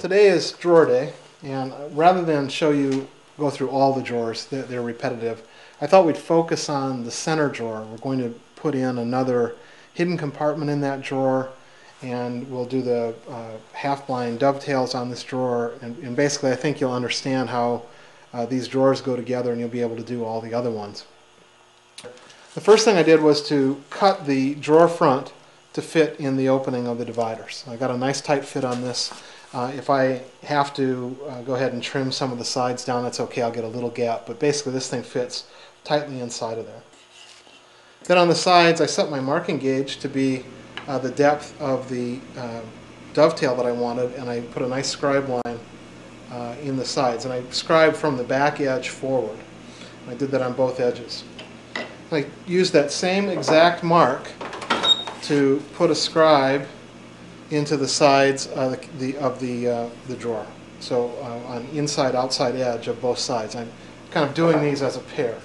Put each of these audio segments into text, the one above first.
Today is drawer day, and rather than go through all the drawers, they're repetitive, I thought we'd focus on the center drawer. We're going to put in another hidden compartment in that drawer, and we'll do the half-blind dovetails on this drawer, and basically I think you'll understand how these drawers go together and you'll be able to do all the other ones. The first thing I did was to cut the drawer front to fit in the opening of the dividers. I got a nice tight fit on this. If I have to go ahead and trim some of the sides down, that's okay, I'll get a little gap, but basically this thing fits tightly inside of there. Then on the sides I set my marking gauge to be the depth of the dovetail that I wanted, and I put a nice scribe line in the sides, and I scribed from the back edge forward. I did that on both edges. I used that same exact mark to put a scribe into the sides of the drawer. So on inside outside edge of both sides. I'm kind of doing these as a pair.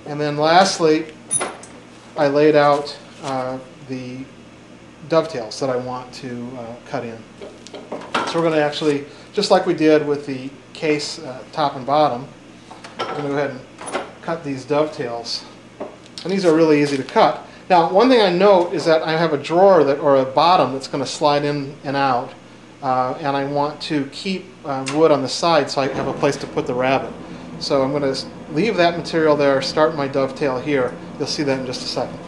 And then lastly, I laid out the dovetails that I want to cut in. So we're going to actually, just like we did with the case top and bottom, we're going to go ahead and cut these dovetails. And these are really easy to cut. Now, one thing I note is that I have a drawer or a bottom that's going to slide in and out, and I want to keep wood on the side so I have a place to put the rabbet. So I'm going to leave that material there, start my dovetail here. You'll see that in just a second.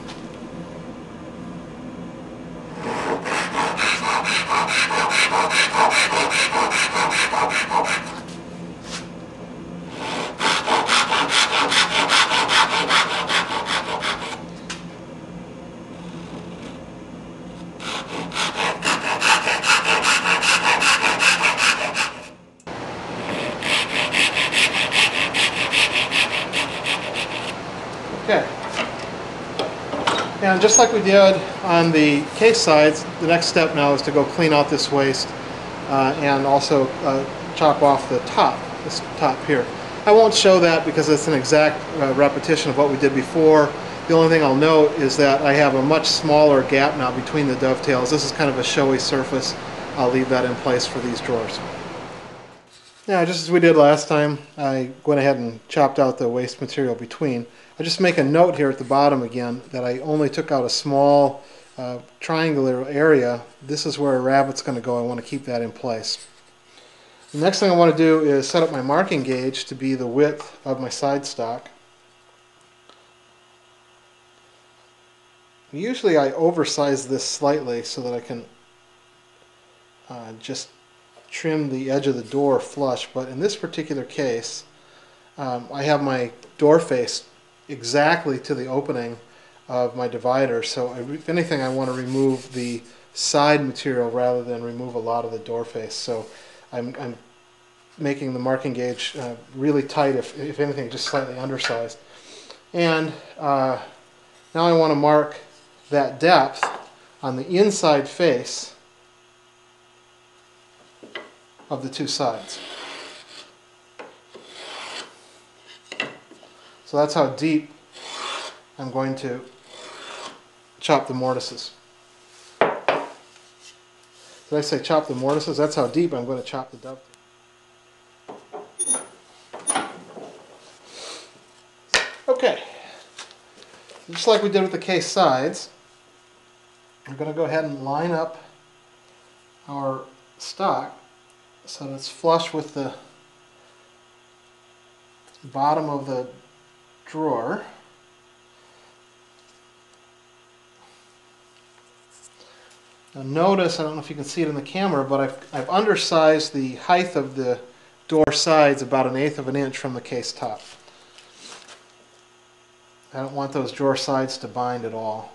Okay, and just like we did on the case sides, the next step now is to go clean out this waste and also chop off the top, this top here. I won't show that because it's an exact repetition of what we did before. The only thing I'll note is that I have a much smaller gap now between the dovetails. This is kind of a showy surface. I'll leave that in place for these drawers. Now, just as we did last time, I went ahead and chopped out the waste material between. I just make a note here at the bottom again that I only took out a small triangular area. This is where a rabbet's going to go. I want to keep that in place. The next thing I want to do is set up my marking gauge to be the width of my side stock. Usually I oversize this slightly so that I can just trim the edge of the door flush, but in this particular case I have my door face exactly to the opening of my divider, so if anything I want to remove the side material rather than remove a lot of the door face. So I'm making the marking gauge really tight, if anything just slightly undersized. And now I want to mark that depth on the inside face of the two sides. So that's how deep I'm going to chop the mortises. Did I say chop the mortises? That's how deep I'm going to chop the dovetail. Okay, just like we did with the case sides, I'm going to go ahead and line up our stock so that it's flush with the bottom of the drawer. Now notice, I don't know if you can see it in the camera, but I've undersized the height of the door sides about 1/8 of an inch from the case top. I don't want those drawer sides to bind at all.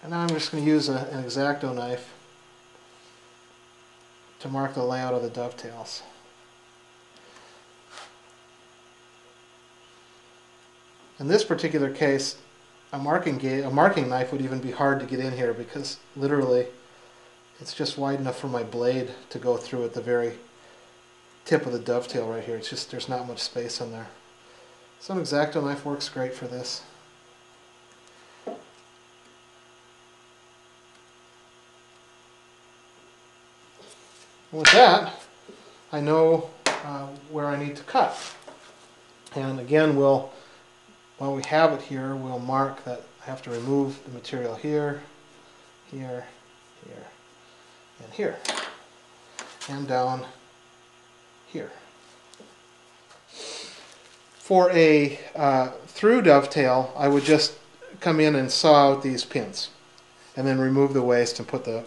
And now I'm just going to use an X-Acto knife to mark the layout of the dovetails. In this particular case, a marking knife would even be hard to get in here because literally it's just wide enough for my blade to go through at the very tip of the dovetail right here. It's just, there's not much space in there. So an X-Acto knife works great for this. And with that, I know where I need to cut. And again, while we have it here, we'll mark that I have to remove the material here, here, here, and here, and down here. For a through dovetail, I would just come in and saw out these pins, and then remove the waste and put the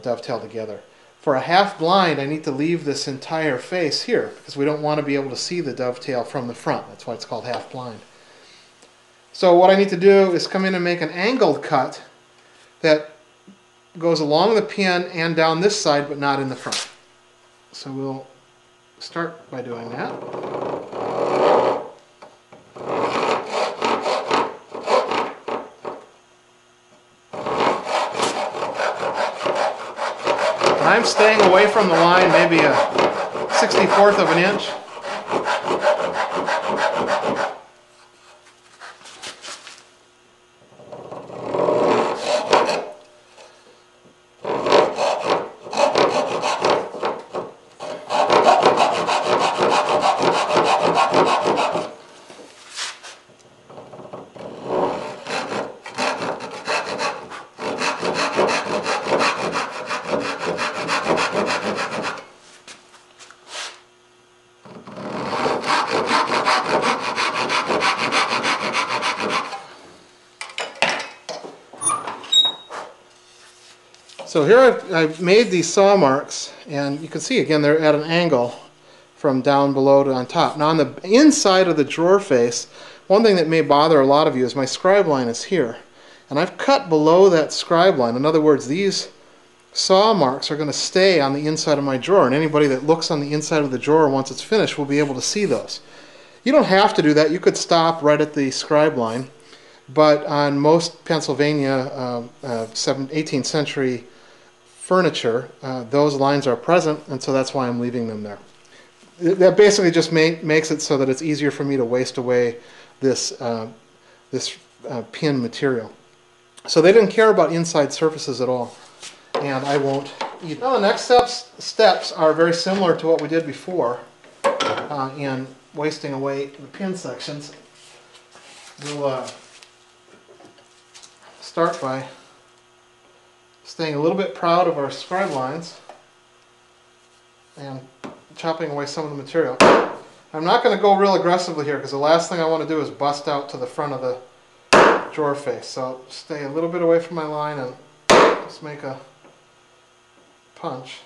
dovetail together. For a half blind, I need to leave this entire face here, because we don't want to be able to see the dovetail from the front. That's why it's called half blind. So what I need to do is come in and make an angled cut that goes along the pin and down this side, but not in the front. So we'll start by doing that. And I'm staying away from the line maybe a 64th of an inch. So here I've made these saw marks, and you can see again they're at an angle from down below to on top. Now on the inside of the drawer face, one thing that may bother a lot of you is my scribe line is here. And I've cut below that scribe line. In other words, these saw marks are going to stay on the inside of my drawer, and anybody that looks on the inside of the drawer once it's finished will be able to see those. You don't have to do that. You could stop right at the scribe line, but on most Pennsylvania 18th century furniture, those lines are present, and so that's why I'm leaving them there. That basically just makes it so that it's easier for me to waste away this pin material. So they didn't care about inside surfaces at all, and I won't either. Now the next steps are very similar to what we did before in wasting away the pin sections. We'll start by staying a little bit proud of our scribe lines and chopping away some of the material. I'm not going to go real aggressively here because the last thing I want to do is bust out to the front of the drawer face. So stay a little bit away from my line and just make a punch.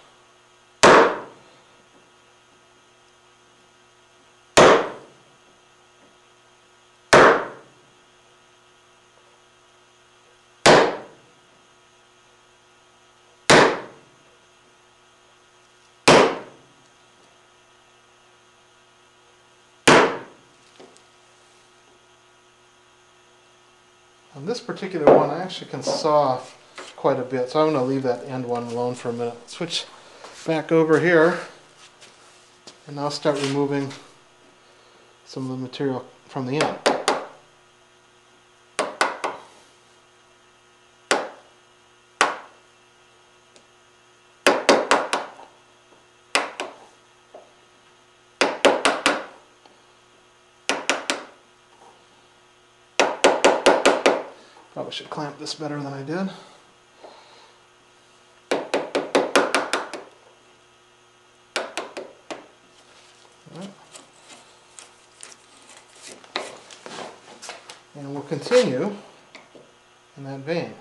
On this particular one, I actually can saw quite a bit, so I'm going to leave that end one alone for a minute. Switch back over here, and now start removing some of the material from the end. Probably should clamp this better than I did. Right. And we'll continue in that vein.